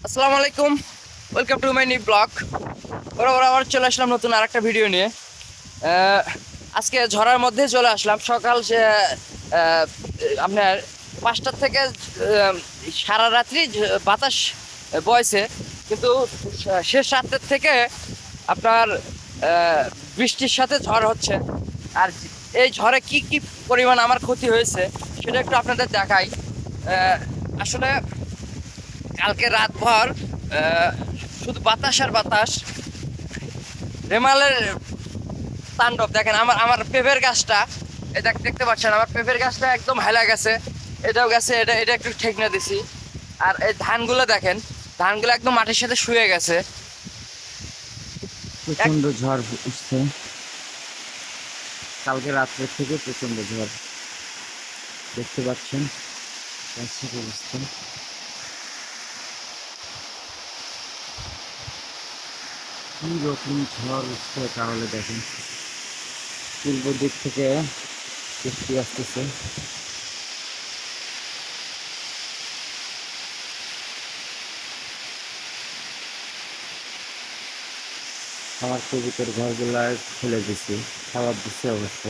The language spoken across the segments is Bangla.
আসসালামু আলাইকুম, welcome to my new blog. বরাবর আবার চলে আসলাম নতুন আরেকটা ভিডিও নিয়ে। আজকে ঝড়ার মধ্যে চলে আসলাম। সকাল আহ, আপনার 5টা থেকে সারা রাত্রি বাতাস বইছে, কিন্তু শেষ রাতের থেকে আপনার বৃষ্টির সাথে ঝড় হচ্ছে। আর এই ঝড়ে কি কি পরিমাণ আমার ক্ষতি হয়েছে সেটা একটু আপনাদের দেখাই। আসলে কালকে রাতভর আহ, শুধু বাতাস আর বাতাস, রেমালের তাণ্ডব। দেখেন আমার আমার পেঁপের গাছটা, এটা দেখতে পাচ্ছেন, আমার পেঁপের গাছটা একদম হেলা গেছে। এটাও গেছে, এটা এটা একটু ঠেকনা দিছি। আর এই ধানগুলো দেখেন, ধানগুলো একদম মাটির সাথে শুয়ে গেছে। প্রচন্ড ঝড় উঠছে কালকে রাত্রে থেকে, প্রচন্ড ঝড় দেখতে পাচ্ছেন। রাস্তার অবস্থা কি রকম ঝড় উঠছে তাহলে দেখেন। পূর্ব দিক থেকে বৃষ্টি আসতেছে। আমার কবিতার ঘরগুলা খুলে দিছি, খাবার দিচ্ছে অবশ্য।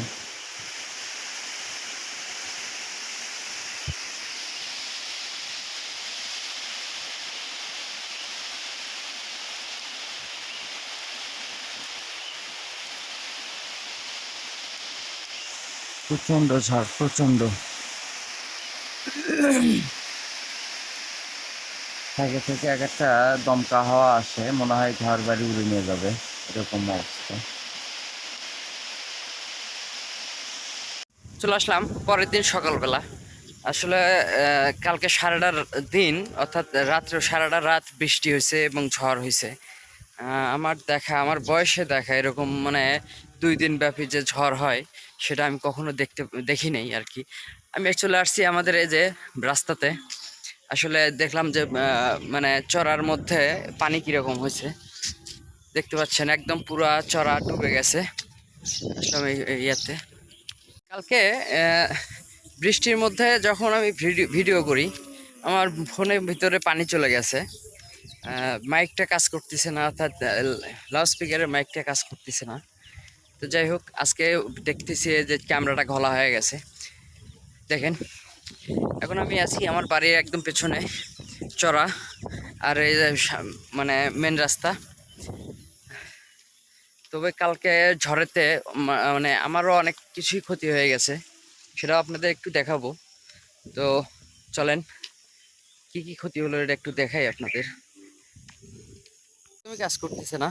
প্রচন্ড ঝড়, প্রচন্ড। থেকে থেকে এক একটা দমকা হাওয়া আসে, মনে হয় ঘর বাড়ি উড়ে নিয়ে যাবে, এরকম অবস্থা। চলে আসলাম পরের দিন সকালবেলা। আসলে কালকে সারাটা দিন, অর্থাৎ রাত্রে সারাটা রাত বৃষ্টি হয়েছে এবং ঝড় হয়েছে। আমার দেখা, আমার বয়সে দেখা এরকম মানে 2 দিন ব্যাপী যে ঝড় হয় সেটা আমি কখনো দেখি নাই আর কি। আমি চলে আসছি আমাদের এই যে রাস্তাতে। আসলে দেখলাম যে মানে চড়ার মধ্যে পানি কিরকম হয়েছে দেখতে পাচ্ছেন, একদম পুরা চড়া ডুবে গেছে। আসলে আমি ইয়াতে কালকে বৃষ্টির মধ্যে যখন আমি ভিডিও করি, আমার ফোনের ভিতরে পানি চলে গেছে। মাইকটা কাজ করতেছে না, অর্থাৎ লাউড স্পিকারের মাইকটা কাজ করতেছে না। তো যাই হোক, আজকে দেখতেছি যে ক্যামেরাটা ঘোলা হয়ে গেছে। দেখেন, এখন আমি আছি আমার বাড়ির একদম পেছনে চড়া, আর এই যে মানে মেন রাস্তা। তবে কালকে ঝড়েতে মানে আমারও অনেক কিছুই ক্ষতি হয়ে গেছে, সেটাও আপনাদের একটু দেখাবো। তো চলেন, কি কি ক্ষতি হলো এটা একটু দেখাই আপনাদের। তুমি কাজ করতেছে না,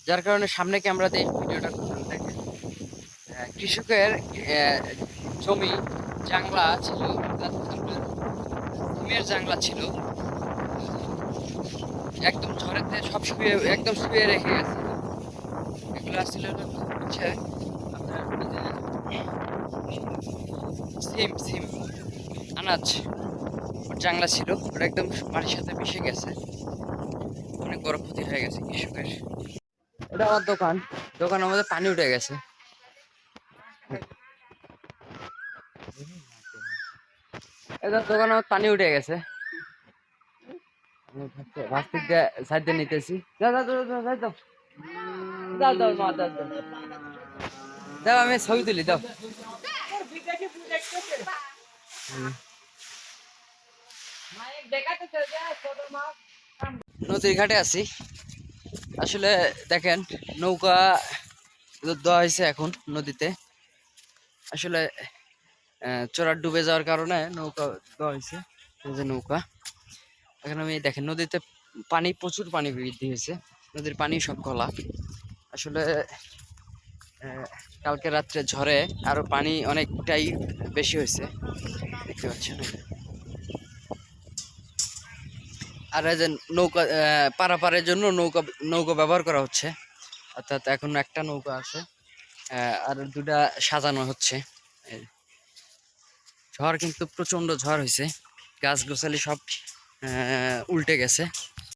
যার কারণে সামনে ক্যামেরা দিয়ে ভিডিওটা দেখেন। কৃষকের জমি জাংলা ছিল, ঘুমের জাংলা ছিল, একদম ঝড়েতে সব শুয়ে, একদম শুয়ে রেখে গেছে। এগুলো আসলে হচ্ছে আপনার সিম সিম আনাজ, ওর জাংলা ছিল, ওটা একদম মাটির সাথে মিশে গেছে। অনেক বড় ক্ষতি হয়ে গেছে কৃষকের। এটা আমার দোকান, দোকানের মধ্যে পানি উঠে গেছে। এটা দোকানে আমার পানি উঠে গেছে, প্লাস্টিক দিয়ে সাইড দিয়ে নিতেছি। দাও দাও দাও দাও দাও দাও দাও মা দাও দাও দাও, আমি ছবি তুলি, দাও। নদীর ঘাটে আছি। আসলে দেখেন, নৌকা দেওয়া হয়েছে এখন নদীতে। আসলে চড়া ডুবে যাওয়ার কারণে নৌকা দেওয়া হয়েছে, এই যে নৌকা। এখন আমি দেখেন নদীতে পানি, প্রচুর পানি বৃদ্ধি হয়েছে, নদীর পানি সব গলা। আসলে কালকে রাত্রে ঝড়ে আরো পানি অনেকটাই বেশি হয়েছে, দেখতে পাচ্ছেন। আর এই যে নৌকা পারাপারের জন্য নৌকা নৌকা ব্যবহার করা হচ্ছে, অর্থাৎ এখন একটা নৌকা আছে, আর দুটা সাজানো হচ্ছে। ঝড় কিন্তু প্রচন্ড ঝড় হয়েছে, গাছ গোছালি সব উল্টে গেছে।